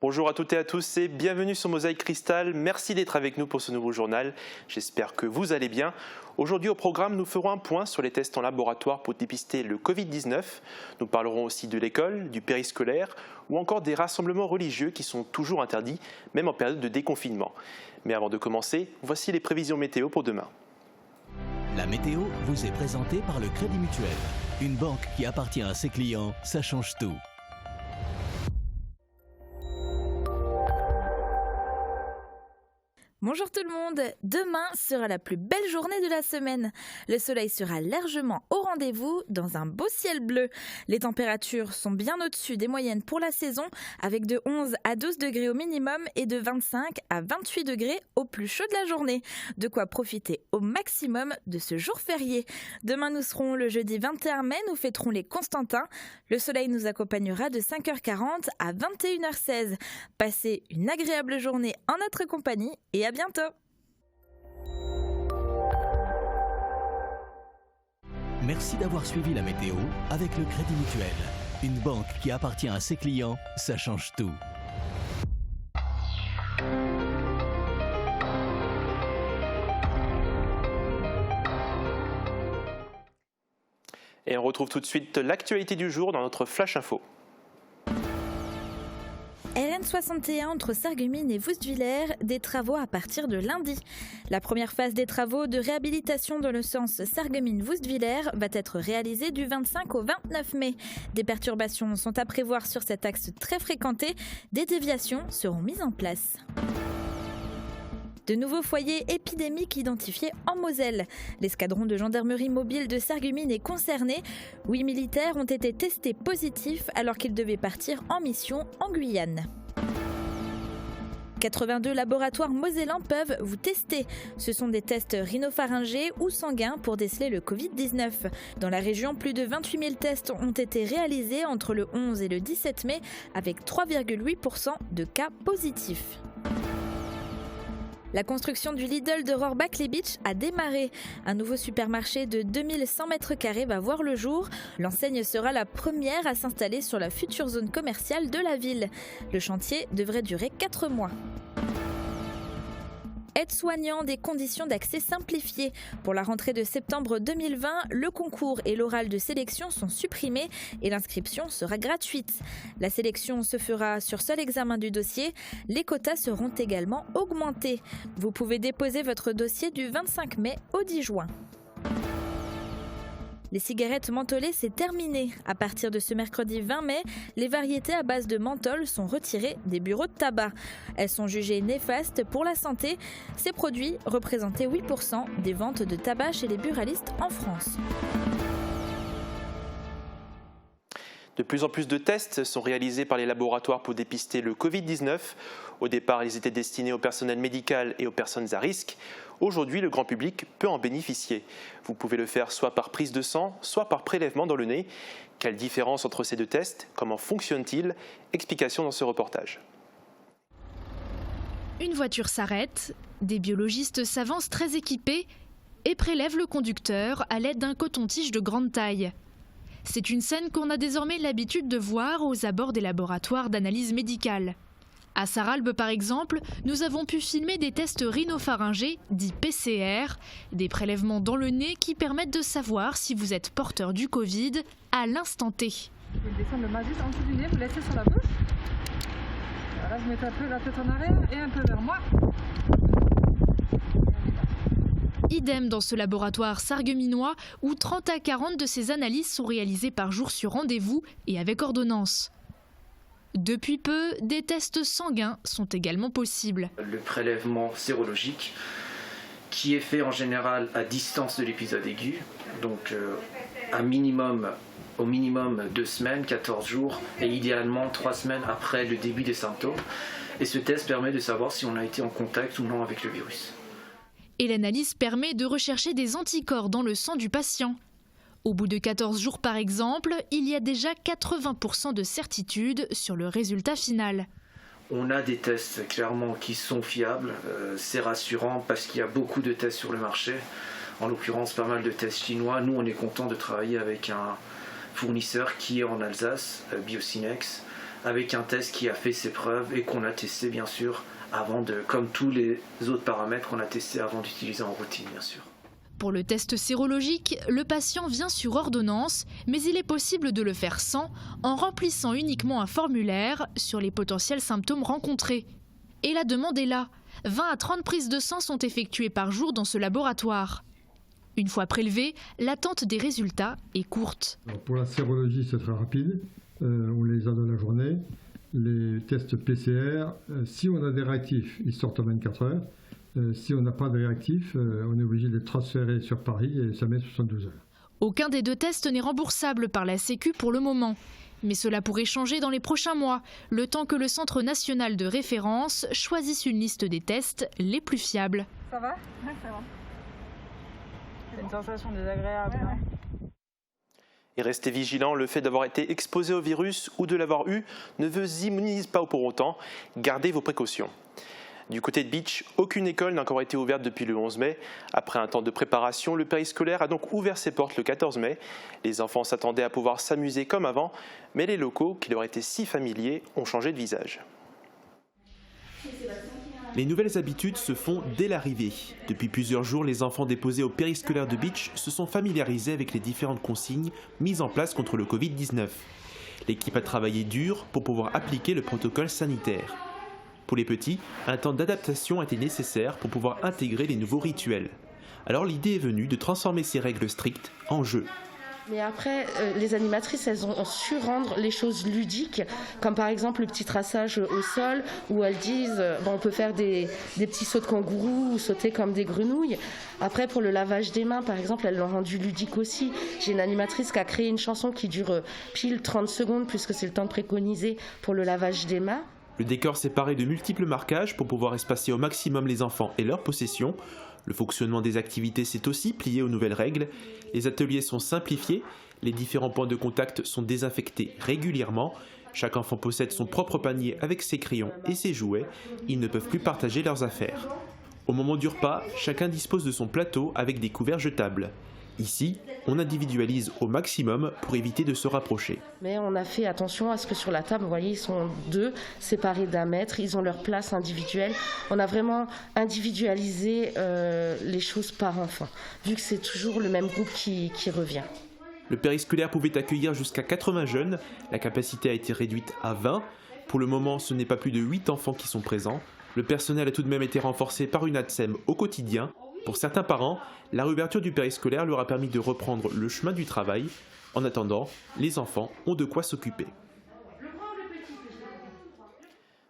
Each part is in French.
Bonjour à toutes et à tous et bienvenue sur Mosaïque Cristal. Merci d'être avec nous pour ce nouveau journal. J'espère que vous allez bien. Aujourd'hui au programme, nous ferons un point sur les tests en laboratoire pour dépister le Covid-19. Nous parlerons aussi de l'école, du périscolaire ou encore des rassemblements religieux qui sont toujours interdits, même en période de déconfinement. Mais avant de commencer, voici les prévisions météo pour demain. La météo vous est présentée par le Crédit Mutuel. Une banque qui appartient à ses clients, ça change tout. Bonjour tout le monde, demain sera la plus belle journée de la semaine. Le soleil sera largement au rendez-vous dans un beau ciel bleu. Les températures sont bien au-dessus des moyennes pour la saison, avec de 11 à 12 degrés au minimum et de 25 à 28 degrés au plus chaud de la journée. De quoi profiter au maximum de ce jour férié. Demain nous serons le jeudi 21 mai, nous fêterons les Constantins. Le soleil nous accompagnera de 5h40 à 21h16. Passez une agréable journée en notre compagnie et à bientôt. Merci d'avoir suivi la météo avec le Crédit Mutuel. Une banque qui appartient à ses clients, ça change tout. Et on retrouve tout de suite l'actualité du jour dans notre Flash Info. RN61 entre Sarreguemines et Woustviller, des travaux à partir de lundi. La première phase des travaux de réhabilitation dans le sens Sarreguemines-Woustviller va être réalisée du 25 au 29 mai. Des perturbations sont à prévoir sur cet axe très fréquenté. Des déviations seront mises en place. De nouveaux foyers épidémiques identifiés en Moselle. L'escadron de gendarmerie mobile de Sarreguemines est concerné. 8 militaires ont été testés positifs alors qu'ils devaient partir en mission en Guyane. 82 laboratoires mosellans peuvent vous tester. Ce sont des tests rhinopharyngés ou sanguins pour déceler le Covid-19. Dans la région, plus de 28 000 tests ont été réalisés entre le 11 et le 17 mai avec 3,8% de cas positifs. La construction du Lidl de Rohrbach-les-Beach a démarré. Un nouveau supermarché de 2100 m² va voir le jour. L'enseigne sera la première à s'installer sur la future zone commerciale de la ville. Le chantier devrait durer 4 mois. Aides-soignants, des conditions d'accès simplifiées. Pour la rentrée de septembre 2020, le concours et l'oral de sélection sont supprimés et l'inscription sera gratuite. La sélection se fera sur seul examen du dossier. Les quotas seront également augmentés. Vous pouvez déposer votre dossier du 25 mai au 10 juin. Les cigarettes mentholées, c'est terminé. À partir de ce mercredi 20 mai, les variétés à base de menthol sont retirées des bureaux de tabac. Elles sont jugées néfastes pour la santé. Ces produits représentaient 8% des ventes de tabac chez les buralistes en France. De plus en plus de tests sont réalisés par les laboratoires pour dépister le Covid-19. Au départ, ils étaient destinés au personnel médical et aux personnes à risque. Aujourd'hui, le grand public peut en bénéficier. Vous pouvez le faire soit par prise de sang, soit par prélèvement dans le nez. Quelle différence entre ces deux tests? Comment fonctionnent-ils? Explication dans ce reportage. Une voiture s'arrête, des biologistes s'avancent très équipés et prélèvent le conducteur à l'aide d'un coton-tige de grande taille. C'est une scène qu'on a désormais l'habitude de voir aux abords des laboratoires d'analyse médicale. À Sarralbe, par exemple, nous avons pu filmer des tests rhinopharyngés, dits PCR, des prélèvements dans le nez qui permettent de savoir si vous êtes porteur du Covid à l'instant T. Vous pouvez descendre le bas juste en dessous du nez, vous laissez sur la bouche. Voilà, vous mettez un peu la tête en arrière et un peu vers moi. Idem dans ce laboratoire sarregueminois où 30 à 40 de ces analyses sont réalisées par jour sur rendez-vous et avec ordonnance. Depuis peu, des tests sanguins sont également possibles. Le prélèvement sérologique qui est fait en général à distance de l'épisode aigu, donc au minimum 2 semaines, 14 jours et idéalement 3 semaines après le début des symptômes. Et ce test permet de savoir si on a été en contact ou non avec le virus. Et l'analyse permet de rechercher des anticorps dans le sang du patient. Au bout de 14 jours par exemple, il y a déjà 80% de certitude sur le résultat final. On a des tests clairement qui sont fiables, c'est rassurant parce qu'il y a beaucoup de tests sur le marché, en l'occurrence pas mal de tests chinois. Nous on est content de travailler avec un fournisseur qui est en Alsace, Biocinex, avec un test qui a fait ses preuves et qu'on a testé bien sûr avant comme tous les autres paramètres qu'on a testés avant d'utiliser en routine bien sûr. Pour le test sérologique, le patient vient sur ordonnance, mais il est possible de le faire sans, en remplissant uniquement un formulaire sur les potentiels symptômes rencontrés. Et la demande est là. 20 à 30 prises de sang sont effectuées par jour dans ce laboratoire. Une fois prélevées, l'attente des résultats est courte. Alors pour la sérologie, c'est très rapide. On les a dans la journée. Les tests PCR, si on a des réactifs, ils sortent en 24 heures. Si on n'a pas de réactifs, on est obligé de les transférer sur Paris et ça met 72 heures. Aucun des deux tests n'est remboursable par la Sécu pour le moment. Mais cela pourrait changer dans les prochains mois, le temps que le Centre national de référence choisisse une liste des tests les plus fiables. Ça va? Ouais, ça va. C'est une sensation désagréable. Ouais. Et restez vigilants, le fait d'avoir été exposé au virus ou de l'avoir eu ne vous immunise pas pour autant. Gardez vos précautions. Du côté de Bitche, aucune école n'a encore été ouverte depuis le 11 mai. Après un temps de préparation, le périscolaire a donc ouvert ses portes le 14 mai. Les enfants s'attendaient à pouvoir s'amuser comme avant, mais les locaux, qui leur étaient si familiers, ont changé de visage. Les nouvelles habitudes se font dès l'arrivée. Depuis plusieurs jours, les enfants déposés au périscolaire de Bitche se sont familiarisés avec les différentes consignes mises en place contre le Covid-19. L'équipe a travaillé dur pour pouvoir appliquer le protocole sanitaire. Pour les petits, un temps d'adaptation a été nécessaire pour pouvoir intégrer les nouveaux rituels. Alors l'idée est venue de transformer ces règles strictes en jeu. Mais après, les animatrices, elles ont su rendre les choses ludiques, comme par exemple le petit traçage au sol, où elles disent on peut faire des petits sauts de kangourou ou sauter comme des grenouilles. Après, pour le lavage des mains, par exemple, elles l'ont rendu ludique aussi. J'ai une animatrice qui a créé une chanson qui dure pile 30 secondes, puisque c'est le temps préconisé pour le lavage des mains. Le décor séparé de multiples marquages pour pouvoir espacer au maximum les enfants et leurs possessions. Le fonctionnement des activités s'est aussi plié aux nouvelles règles. Les ateliers sont simplifiés, les différents points de contact sont désinfectés régulièrement. Chaque enfant possède son propre panier avec ses crayons et ses jouets. Ils ne peuvent plus partager leurs affaires. Au moment du repas, chacun dispose de son plateau avec des couverts jetables. Ici, on individualise au maximum pour éviter de se rapprocher. Mais on a fait attention à ce que sur la table, vous voyez, ils sont deux, séparés d'1 mètre, ils ont leur place individuelle. On a vraiment individualisé les choses par enfant, vu que c'est toujours le même groupe qui revient. Le périscolaire pouvait accueillir jusqu'à 80 jeunes, la capacité a été réduite à 20. Pour le moment, ce n'est pas plus de 8 enfants qui sont présents. Le personnel a tout de même été renforcé par une ATSEM au quotidien. Pour certains parents, la réouverture du périscolaire leur a permis de reprendre le chemin du travail. En attendant, les enfants ont de quoi s'occuper.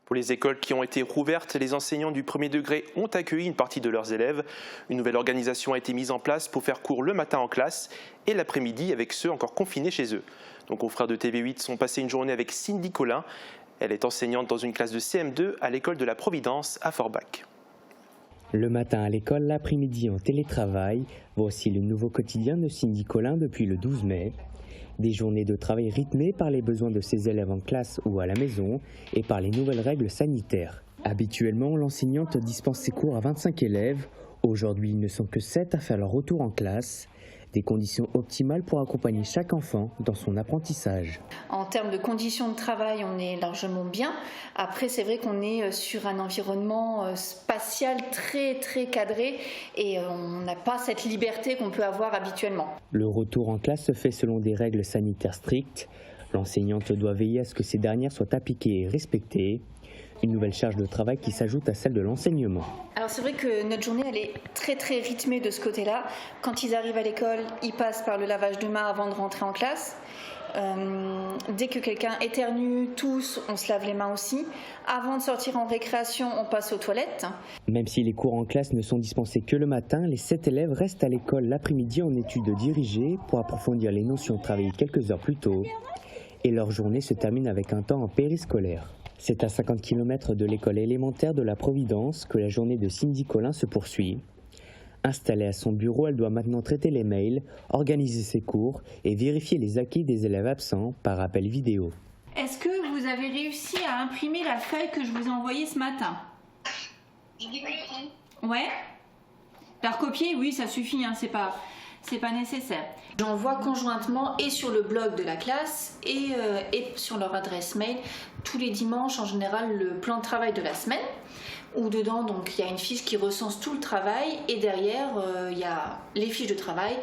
Pour les écoles qui ont été rouvertes, les enseignants du premier degré ont accueilli une partie de leurs élèves. Une nouvelle organisation a été mise en place pour faire cours le matin en classe et l'après-midi avec ceux encore confinés chez eux. Nos confrères de TV8 sont passés une journée avec Cindy Collin. Elle est enseignante dans une classe de CM2 à l'école de la Providence à Forbach. Le matin à l'école, l'après-midi en télétravail. Voici le nouveau quotidien de Cindy Collin depuis le 12 mai. Des journées de travail rythmées par les besoins de ses élèves en classe ou à la maison et par les nouvelles règles sanitaires. Habituellement, l'enseignante dispense ses cours à 25 élèves. Aujourd'hui, ils ne sont que 7 à faire leur retour en classe. Des conditions optimales pour accompagner chaque enfant dans son apprentissage. En termes de conditions de travail, on est largement bien. Après, c'est vrai qu'on est sur un environnement spatial très cadré et on n'a pas cette liberté qu'on peut avoir habituellement. Le retour en classe se fait selon des règles sanitaires strictes. L'enseignante doit veiller à ce que ces dernières soient appliquées et respectées. Une nouvelle charge de travail qui s'ajoute à celle de l'enseignement. Alors c'est vrai que notre journée elle est très rythmée de ce côté-là. Quand ils arrivent à l'école, ils passent par le lavage de mains avant de rentrer en classe. Dès que quelqu'un éternue, tousse, on se lave les mains aussi. Avant de sortir en récréation, on passe aux toilettes. Même si les cours en classe ne sont dispensés que le matin, les 7 élèves restent à l'école l'après-midi en études dirigées pour approfondir les notions travaillées quelques heures plus tôt. Et leur journée se termine avec un temps en périscolaire. C'est à 50 km de l'école élémentaire de la Providence que la journée de Cindy Collin se poursuit. Installée à son bureau, elle doit maintenant traiter les mails, organiser ses cours et vérifier les acquis des élèves absents par appel vidéo. Est-ce que vous avez réussi à imprimer la feuille que je vous ai envoyée ce matin? Ouais. La recopier, oui, ça suffit, hein, c'est pas... c'est pas nécessaire. J'envoie conjointement et sur le blog de la classe et sur leur adresse mail tous les dimanches en général le plan de travail de la semaine, où dedans donc il y a une fiche qui recense tout le travail et derrière il y a les fiches de travail,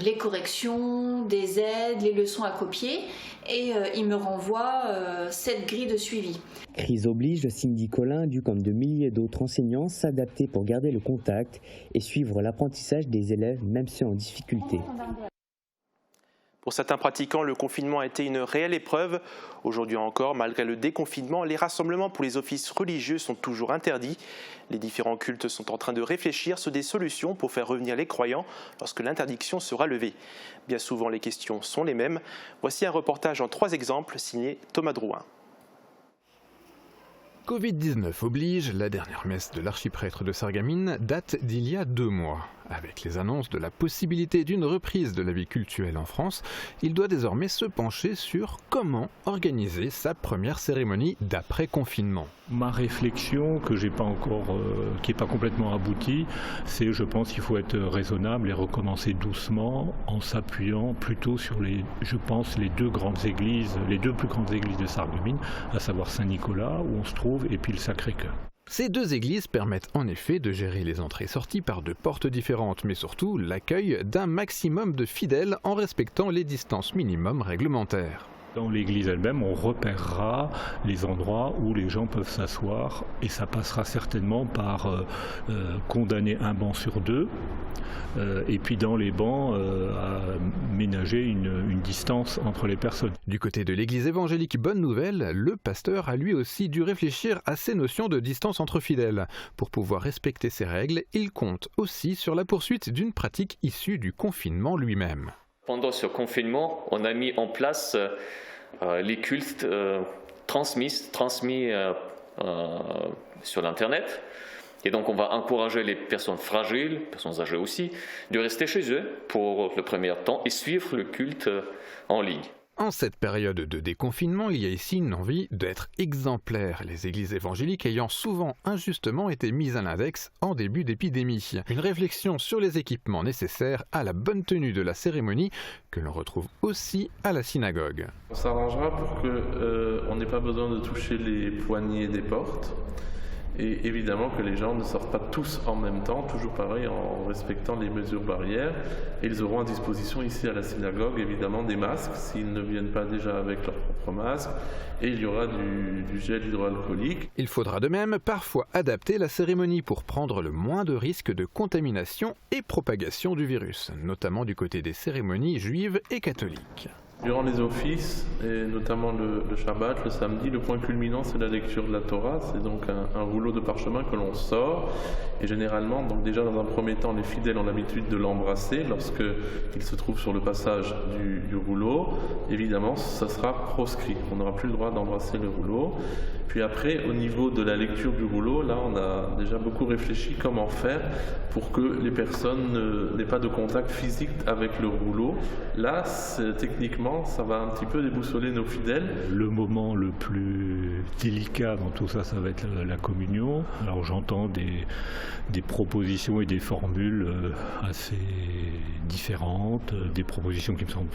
les corrections, des aides, les leçons à copier et il me renvoie cette grille de suivi. Crise oblige, Cindy Collin a dû, comme de milliers d'autres enseignants, s'adapter pour garder le contact et suivre l'apprentissage des élèves, même ceux en difficulté. Pour certains pratiquants, le confinement a été une réelle épreuve. Aujourd'hui encore, malgré le déconfinement, les rassemblements pour les offices religieux sont toujours interdits. Les différents cultes sont en train de réfléchir sur des solutions pour faire revenir les croyants lorsque l'interdiction sera levée. Bien souvent, les questions sont les mêmes. Voici un reportage en 3 exemples signé Thomas Drouin. Covid-19 oblige, la dernière messe de l'archiprêtre de Sarreguemines date d'il y a 2 mois. Avec les annonces de la possibilité d'une reprise de la vie cultuelle en France, il doit désormais se pencher sur comment organiser sa première cérémonie d'après-confinement. Ma réflexion, que j'ai pas encore, qui n'est pas complètement aboutie, c'est je pense qu'il faut être raisonnable et recommencer doucement en s'appuyant plutôt sur les deux grandes églises, les 2 plus grandes églises de Sarreguemines, à savoir Saint-Nicolas où on se trouve et puis le Sacré-Cœur. Ces 2 églises permettent en effet de gérer les entrées-sorties par 2 portes différentes, mais surtout l'accueil d'un maximum de fidèles en respectant les distances minimum réglementaires. Dans l'église elle-même, on repérera les endroits où les gens peuvent s'asseoir et ça passera certainement par condamner un banc sur 2 et puis dans les bancs à ménager une distance entre les personnes. Du côté de l'église évangélique Bonne Nouvelle, le pasteur a lui aussi dû réfléchir à ces notions de distance entre fidèles. Pour pouvoir respecter ces règles, il compte aussi sur la poursuite d'une pratique issue du confinement lui-même. Pendant ce confinement, on a mis en place les cultes transmis sur l'Internet. Et donc on va encourager les personnes fragiles, personnes âgées aussi, de rester chez eux pour le premier temps et suivre le culte en ligne. En cette période de déconfinement, il y a ici une envie d'être exemplaire, les églises évangéliques ayant souvent injustement été mises à l'index en début d'épidémie. Une réflexion sur les équipements nécessaires à la bonne tenue de la cérémonie que l'on retrouve aussi à la synagogue. On s'arrangera pour qu'on n'ait pas besoin de toucher les poignées des portes. Et évidemment que les gens ne sortent pas tous en même temps, toujours pareil, en respectant les mesures barrières. Et ils auront à disposition ici à la synagogue, évidemment, des masques, s'ils ne viennent pas déjà avec leur propre masque. Et il y aura du gel hydroalcoolique. Il faudra de même parfois adapter la cérémonie pour prendre le moins de risques de contamination et propagation du virus, notamment du côté des cérémonies juives et catholiques. Durant les offices, et notamment le Shabbat, le samedi, le point culminant c'est la lecture de la Torah. C'est donc un rouleau de parchemin que l'on sort. Et généralement, donc déjà dans un premier temps, les fidèles ont l'habitude de l'embrasser lorsqu'ils se trouvent sur le passage du rouleau. Évidemment, ça sera proscrit. On n'aura plus le droit d'embrasser le rouleau. Puis après, au niveau de la lecture du rouleau, là on a déjà beaucoup réfléchi comment faire pour que les personnes n'aient pas de contact physique avec le rouleau. Là, techniquement, ça va un petit peu déboussoler nos fidèles. Le moment le plus délicat dans tout ça, ça va être la communion. Alors j'entends des propositions et des formules assez différentes, des propositions qui me semblent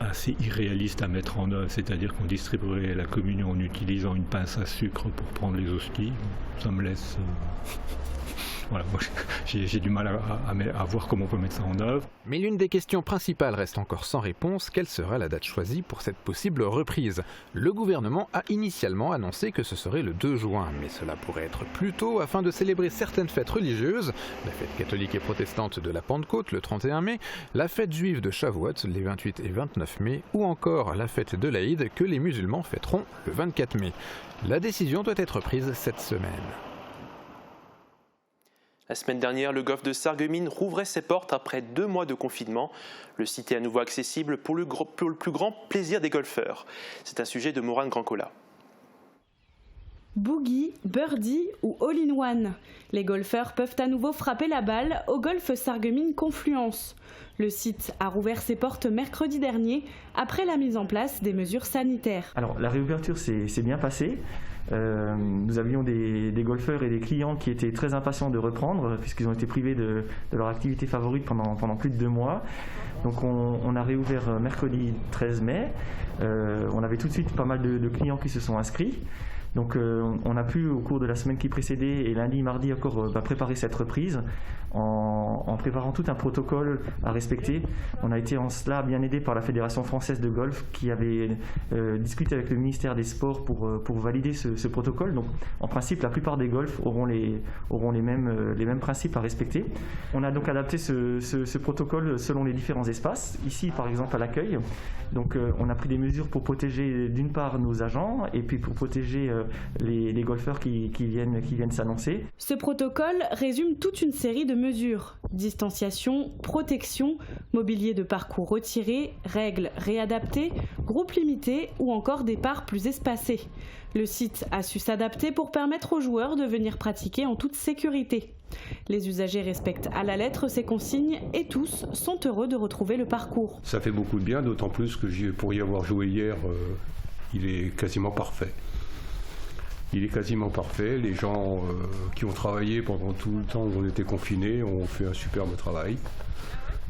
assez irréaliste à mettre en œuvre, c'est-à-dire qu'on distribuerait la communion en utilisant une pince à sucre pour prendre les hosties. Ça me laisse... Voilà, moi, j'ai du mal à voir comment on peut mettre ça en œuvre. Mais l'une des questions principales reste encore sans réponse. Quelle sera la date choisie pour cette possible reprise ? Le gouvernement a initialement annoncé que ce serait le 2 juin, mais cela pourrait être plus tôt afin de célébrer certaines fêtes religieuses, la fête catholique et protestante de la Pentecôte le 31 mai, la fête juive de Shavuot les 28 et 29 mai, ou encore la fête de l'Aïd que les musulmans fêteront le 24 mai. La décision doit être prise cette semaine. La semaine dernière, le golfe de Sarreguemines rouvrait ses portes après 2 mois de confinement. Le site est à nouveau accessible pour le plus grand plaisir des golfeurs. C'est un sujet de Morane Grancola. Boogie, birdie ou all-in-one. Les golfeurs peuvent à nouveau frapper la balle au golf Sarreguemines Confluence. Le site a rouvert ses portes mercredi dernier après la mise en place des mesures sanitaires. Alors la réouverture s'est bien passée. Nous avions des golfeurs et des clients qui étaient très impatients de reprendre puisqu'ils ont été privés de leur activité favorite pendant plus de 2 mois. Donc on a réouvert mercredi 13 mai. On avait tout de suite pas mal de clients qui se sont inscrits. Donc on a pu au cours de la semaine qui précédait et lundi, mardi encore préparer cette reprise en préparant tout un protocole à respecter. On a été en cela bien aidé par la Fédération française de golf qui avait discuté avec le ministère des Sports pour valider ce protocole. Donc en principe la plupart des golfs auront les mêmes principes à respecter. On a donc adapté ce protocole selon les différents espaces. Ici par exemple à l'accueil, donc on a pris des mesures pour protéger d'une part nos agents et puis pour protéger les golfeurs qui viennent s'annoncer. Ce protocole résume toute une série de mesures. Distanciation, protection, mobilier de parcours retiré, règles réadaptées, groupes limités ou encore départ plus espacés. Le site a su s'adapter pour permettre aux joueurs de venir pratiquer en toute sécurité. Les usagers respectent à la lettre ces consignes et tous sont heureux de retrouver le parcours. Ça fait beaucoup de bien, d'autant plus que pour y avoir joué hier, il est quasiment parfait. Il est quasiment parfait. Les gens qui ont travaillé pendant tout le temps où on était confinés ont fait un superbe travail.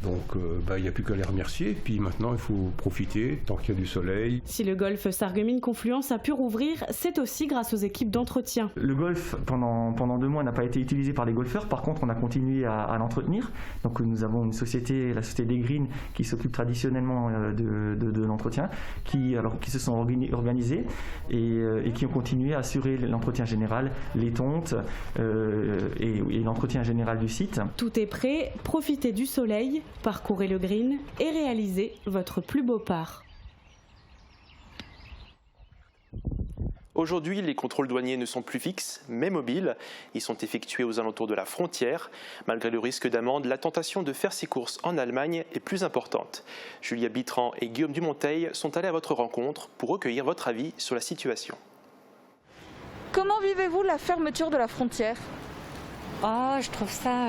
Donc il n'y a plus qu'à les remercier. Puis maintenant, il faut profiter tant qu'il y a du soleil. Si le golf Sarreguemines Confluence a pu rouvrir, c'est aussi grâce aux équipes d'entretien. Le golf, pendant 2 mois, n'a pas été utilisé par les golfeurs. Par contre, on a continué à l'entretenir. Donc nous avons une société, la société des Greens, qui s'occupe traditionnellement de l'entretien, qui se sont organisés et qui ont continué à assurer l'entretien général, les tontes et l'entretien général du site. Tout est prêt, profitez du soleil, parcourez le green et réalisez votre plus beau par. Aujourd'hui, les contrôles douaniers ne sont plus fixes, mais mobiles. Ils sont effectués aux alentours de la frontière. Malgré le risque d'amende, la tentation de faire ses courses en Allemagne est plus importante. Julia Bitran et Guillaume Dumonteil sont allés à votre rencontre pour recueillir votre avis sur la situation. Comment vivez-vous la fermeture de la frontière ? Je trouve ça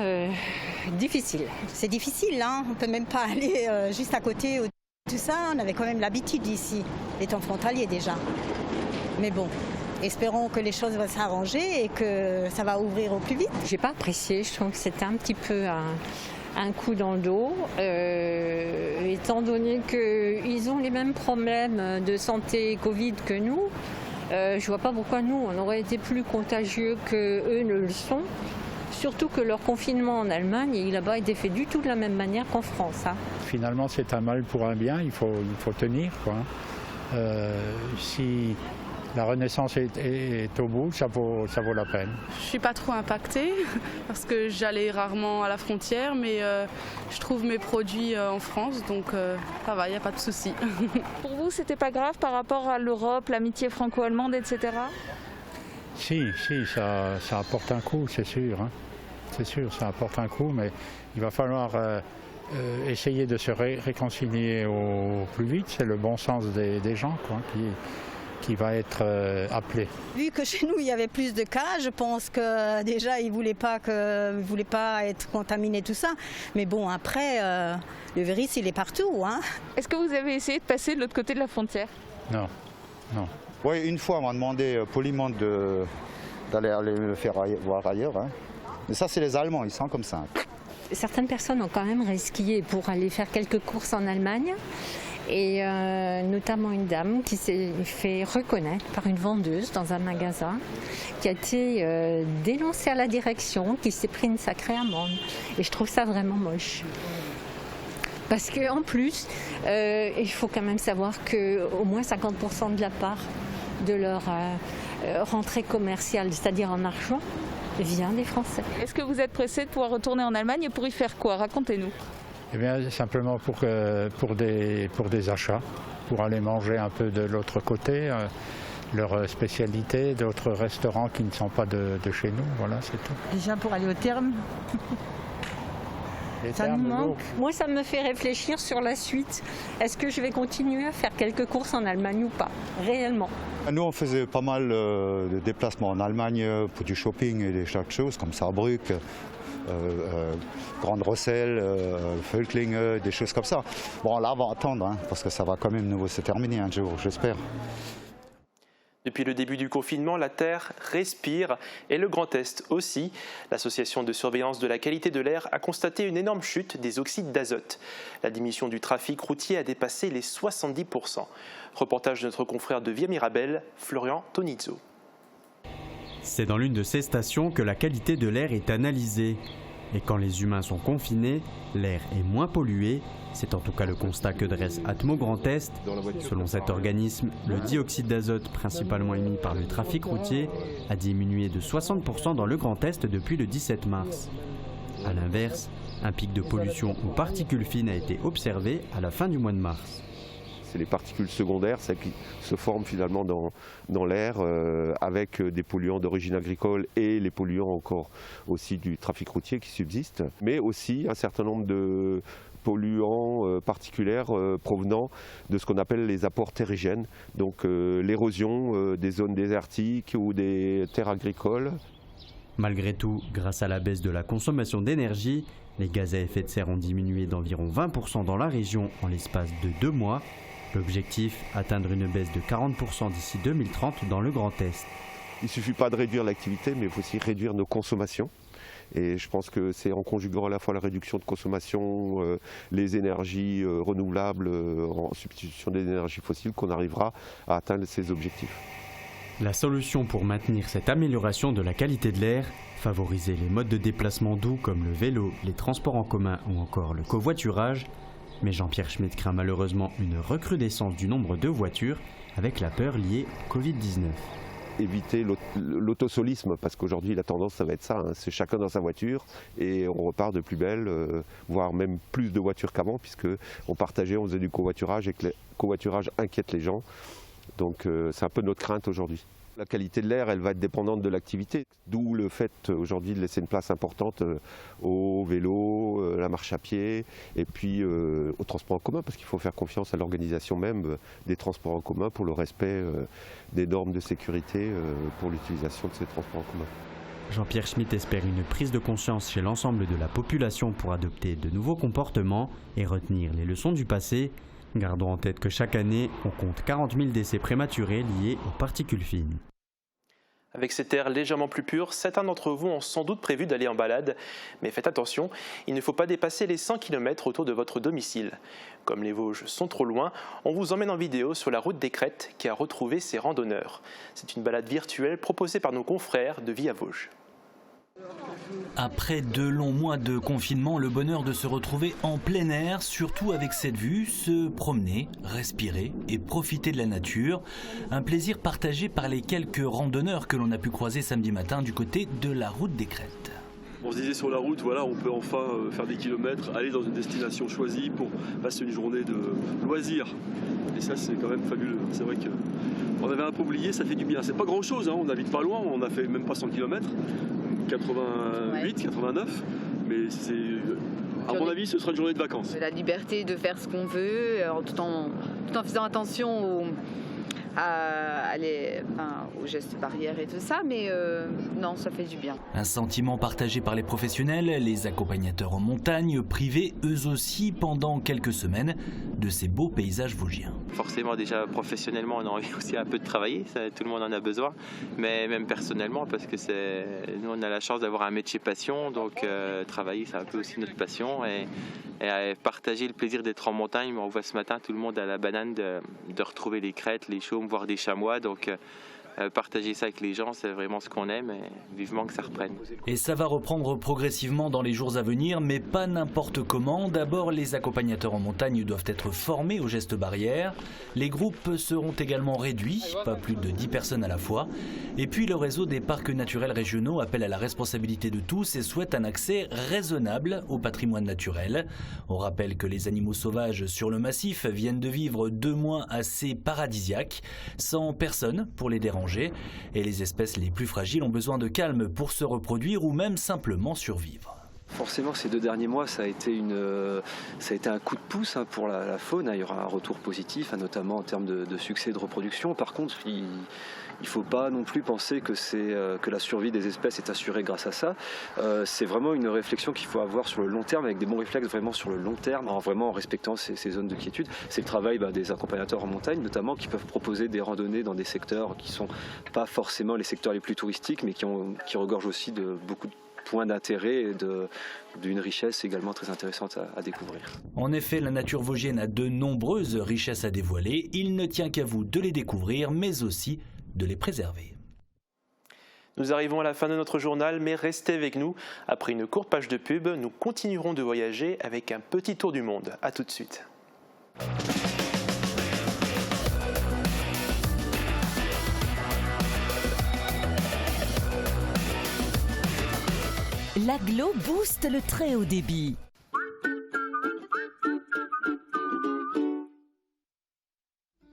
difficile. C'est difficile, hein. On ne peut même pas aller juste à côté. Tout ça, on avait quand même l'habitude ici, étant frontalier déjà. Mais bon, espérons que les choses vont s'arranger et que ça va ouvrir au plus vite. J'ai pas apprécié, je trouve que c'était un petit peu un coup dans le dos, étant donné qu'ils ont les mêmes problèmes de santé Covid que nous. Je vois pas pourquoi nous, on aurait été plus contagieux qu'eux ne le sont. Surtout que leur confinement en Allemagne, là-bas, était fait du tout de la même manière qu'en France. Hein. Finalement, c'est un mal pour un bien, il faut tenir, quoi. Si la renaissance est au bout, ça vaut la peine. Je ne suis pas trop impactée parce que j'allais rarement à la frontière, mais je trouve mes produits en France, donc ça va, il n'y a pas de souci. Pour vous, c'était pas grave par rapport à l'Europe, l'amitié franco-allemande, etc. Si, ça apporte un coup, c'est sûr. Hein. C'est sûr, ça apporte un coup, mais il va falloir essayer de se réconcilier au plus vite. C'est le bon sens des gens, quoi, qui va être appelé. Vu que chez nous, il y avait plus de cas, je pense que déjà, ils ne voulaient pas être contaminés, tout ça. Mais bon, après, le virus, il est partout. Hein. Est-ce que vous avez essayé de passer de l'autre côté de la frontière ? Non. Oui, une fois, on m'a demandé poliment d'aller me faire voir ailleurs. Hein. Mais ça, c'est les Allemands, ils sont comme ça. Certaines personnes ont quand même risqué pour aller faire quelques courses en Allemagne. Et notamment une dame qui s'est fait reconnaître par une vendeuse dans un magasin, qui a été dénoncée à la direction, qui s'est pris une sacrée amende. Et je trouve ça vraiment moche. Parce qu'en plus, il faut quand même savoir qu'au moins 50% de la part de leur rentrée commerciale, c'est-à-dire en argent, vient des Français. Est-ce que vous êtes pressé de pouvoir retourner en Allemagne et pour y faire quoi ? Racontez-nous. Eh bien, simplement pour des achats, pour aller manger un peu de l'autre côté, leur spécialité, d'autres restaurants qui ne sont pas de chez nous, voilà, c'est tout. Déjà pour aller au terme. Ça nous manque. Moi, ça me fait réfléchir sur la suite. Est-ce que je vais continuer à faire quelques courses en Allemagne ou pas, réellement ? Nous, on faisait pas mal de déplacements en Allemagne pour du shopping et des choses comme Saarbrück, Grande Rossel, Völklinge, des choses comme ça. Bon, là, on va attendre, hein, parce que ça va quand même nouveau se terminer un jour, j'espère. Depuis le début du confinement, la Terre respire et le Grand Est aussi. L'association de surveillance de la qualité de l'air a constaté une énorme chute des oxydes d'azote. La diminution du trafic routier a dépassé les 70%. Reportage de notre confrère de Via-Mirabel, Florian Tonizzo. C'est dans l'une de ces stations que la qualité de l'air est analysée. Et quand les humains sont confinés, l'air est moins pollué. C'est en tout cas le constat que dresse Atmo Grand Est. Selon cet organisme, le dioxyde d'azote, principalement émis par le trafic routier, a diminué de 60% dans le Grand Est depuis le 17 mars. A l'inverse, un pic de pollution aux particules fines a été observé à la fin du mois de mars. C'est les particules secondaires, celles qui se forment finalement dans l'air avec des polluants d'origine agricole et les polluants encore aussi du trafic routier qui subsistent, mais aussi un certain nombre de polluants particulaires provenant de ce qu'on appelle les apports terrigènes, donc l'érosion des zones désertiques ou des terres agricoles. Malgré tout, grâce à la baisse de la consommation d'énergie, les gaz à effet de serre ont diminué d'environ 20% dans la région en l'espace de 2 mois. L'objectif, atteindre une baisse de 40% d'ici 2030 dans le Grand Est. Il ne suffit pas de réduire l'activité, mais il faut aussi réduire nos consommations. Et je pense que c'est en conjuguant à la fois la réduction de consommation, les énergies renouvelables en substitution des énergies fossiles qu'on arrivera à atteindre ces objectifs. La solution pour maintenir cette amélioration de la qualité de l'air, favoriser les modes de déplacement doux comme le vélo, les transports en commun ou encore le covoiturage. Mais Jean-Pierre Schmitt craint malheureusement une recrudescence du nombre de voitures avec la peur liée au Covid-19. Éviter l'autosolisme, parce qu'aujourd'hui la tendance ça va être ça, hein, c'est chacun dans sa voiture et on repart de plus belle, voire même plus de voitures qu'avant, puisqu'on partageait, on faisait du covoiturage et que le covoiturage inquiète les gens. Donc c'est un peu notre crainte aujourd'hui. La qualité de l'air, elle va être dépendante de l'activité, d'où le fait aujourd'hui de laisser une place importante au vélo, la marche à pied et puis au transport en commun, parce qu'il faut faire confiance à l'organisation même des transports en commun pour le respect des normes de sécurité pour l'utilisation de ces transports en commun. Jean-Pierre Schmitt espère une prise de conscience chez l'ensemble de la population pour adopter de nouveaux comportements et retenir les leçons du passé. Gardons en tête que chaque année, on compte 40 000 décès prématurés liés aux particules fines. Avec cet air légèrement plus pur, certains d'entre vous ont sans doute prévu d'aller en balade. Mais faites attention, il ne faut pas dépasser les 100 km autour de votre domicile. Comme les Vosges sont trop loin, on vous emmène en vidéo sur la route des Crêtes qui a retrouvé ses randonneurs. C'est une balade virtuelle proposée par nos confrères de Via Vosges. Après 2 longs mois de confinement, le bonheur de se retrouver en plein air, surtout avec cette vue, se promener, respirer et profiter de la nature. Un plaisir partagé par les quelques randonneurs que l'on a pu croiser samedi matin du côté de la route des Crêtes. On se disait sur la route, voilà, on peut enfin faire des kilomètres, aller dans une destination choisie pour passer une journée de loisirs. Et ça, c'est quand même fabuleux. C'est vrai qu'on avait un peu oublié, ça fait du bien. C'est pas grand chose, hein, on habite pas loin, on a fait même pas 100 km. 88, 89, mais c'est, à mon avis, ce sera une journée de vacances. La liberté de faire ce qu'on veut, tout en faisant attention aux gestes barrières et tout ça, mais non, ça fait du bien. Un sentiment partagé par les professionnels, les accompagnateurs en montagne, privés eux aussi pendant quelques semaines de ces beaux paysages vosgiens. Forcément, déjà professionnellement, on a envie aussi un peu de travailler, ça, tout le monde en a besoin, mais même personnellement, parce que nous on a la chance d'avoir un métier passion, donc travailler c'est un peu aussi notre passion et partager le plaisir d'être en montagne. On voit ce matin tout le monde à la banane de retrouver les crêtes, les chaumes, voir des chamois, donc partager ça avec les gens, c'est vraiment ce qu'on aime et vivement que ça reprenne. Et ça va reprendre progressivement dans les jours à venir, mais pas n'importe comment. D'abord, les accompagnateurs en montagne doivent être formés aux gestes barrières. Les groupes seront également réduits, pas plus de 10 personnes à la fois. Et puis le réseau des parcs naturels régionaux appelle à la responsabilité de tous et souhaite un accès raisonnable au patrimoine naturel. On rappelle que les animaux sauvages sur le massif viennent de vivre 2 mois assez paradisiaques, sans personne pour les déranger. Et les espèces les plus fragiles ont besoin de calme pour se reproduire ou même simplement survivre. Forcément, ces 2 derniers mois, ça a été un coup de pouce pour la faune. Il y aura un retour positif, notamment en termes de succès de reproduction. Par contre, il ne faut pas non plus penser que la survie des espèces est assurée grâce à ça. C'est vraiment une réflexion qu'il faut avoir sur le long terme, avec des bons réflexes vraiment sur le long terme, en respectant ces zones de quiétude. C'est le travail des accompagnateurs en montagne, notamment, qui peuvent proposer des randonnées dans des secteurs qui ne sont pas forcément les secteurs les plus touristiques, mais qui regorgent aussi de beaucoup de points d'intérêt et d'une richesse également très intéressante à découvrir. En effet, la nature vosgienne a de nombreuses richesses à dévoiler. Il ne tient qu'à vous de les découvrir, mais aussi de les préserver. Nous arrivons à la fin de notre journal, mais restez avec nous. Après une courte page de pub, nous continuerons de voyager avec un petit tour du monde. A tout de suite. L'Aglo booste le très haut débit.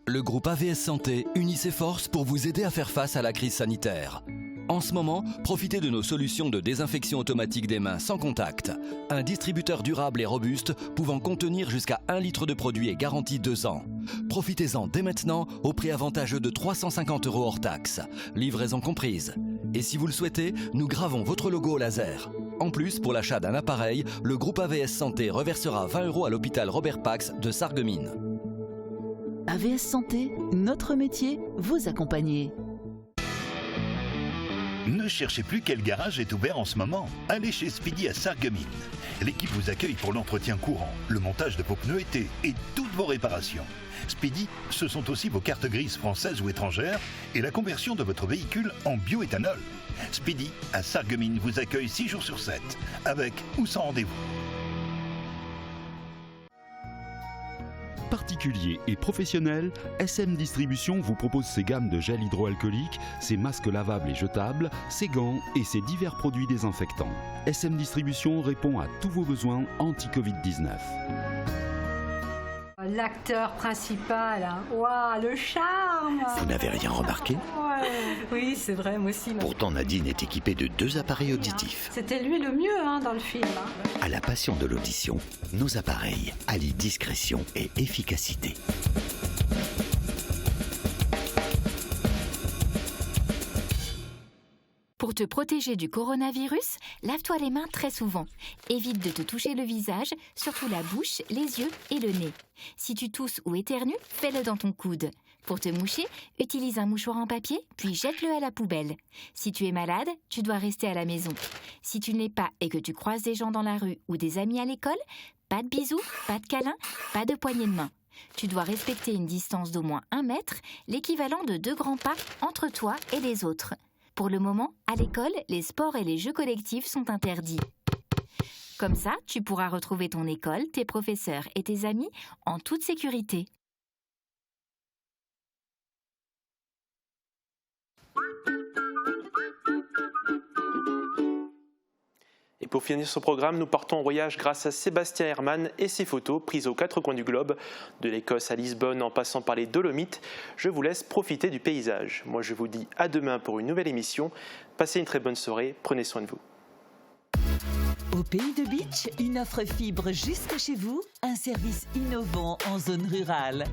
Le groupe AVS Santé unit ses forces pour vous aider à faire face à la crise sanitaire. En ce moment, profitez de nos solutions de désinfection automatique des mains sans contact. Un distributeur durable et robuste pouvant contenir jusqu'à 1 litre de produit et garantie 2 ans. Profitez-en dès maintenant au prix avantageux de 350 € hors taxe. Livraison comprise. Et si vous le souhaitez, nous gravons votre logo au laser. En plus, pour l'achat d'un appareil, le groupe AVS Santé reversera 20 € à l'hôpital Robert Pax de Sarreguemines. AVS Santé, notre métier, vous accompagner. Ne cherchez plus quel garage est ouvert en ce moment. Allez chez Speedy à Sarreguemines. L'équipe vous accueille pour l'entretien courant, le montage de vos pneus été et toutes vos réparations. Speedy, ce sont aussi vos cartes grises françaises ou étrangères et la conversion de votre véhicule en bioéthanol. Speedy à Sarreguemines vous accueille 6 jours sur 7, avec ou sans rendez-vous. Particuliers et professionnels, SM Distribution vous propose ses gammes de gel hydroalcoolique, ses masques lavables et jetables, ses gants et ses divers produits désinfectants. SM Distribution répond à tous vos besoins anti-Covid-19. L'acteur principal, hein. Waouh, le charme! Vous n'avez rien remarqué? Ouais. Oui, c'est vrai, moi aussi. Pourtant, Nadine est équipée de 2 appareils auditifs. C'était lui le mieux dans le film. À la passion de l'audition, nos appareils allient discrétion et efficacité. Pour te protéger du coronavirus, lave-toi les mains très souvent. Évite de te toucher le visage, surtout la bouche, les yeux et le nez. Si tu tousses ou éternues, fais-le dans ton coude. Pour te moucher, utilise un mouchoir en papier, puis jette-le à la poubelle. Si tu es malade, tu dois rester à la maison. Si tu ne l'es pas et que tu croises des gens dans la rue ou des amis à l'école, pas de bisous, pas de câlins, pas de poignées de main. Tu dois respecter une distance d'au moins 1 mètre, l'équivalent de 2 grands pas entre toi et les autres. Pour le moment, à l'école, les sports et les jeux collectifs sont interdits. Comme ça, tu pourras retrouver ton école, tes professeurs et tes amis en toute sécurité. Et pour finir ce programme, nous partons en voyage grâce à Sébastien Herman et ses photos prises aux 4 coins du globe, de l'Écosse à Lisbonne en passant par les Dolomites. Je vous laisse profiter du paysage. Moi, je vous dis à demain pour une nouvelle émission. Passez une très bonne soirée, prenez soin de vous. Au Pays de Beach, une offre fibre jusque chez vous, un service innovant en zone rurale.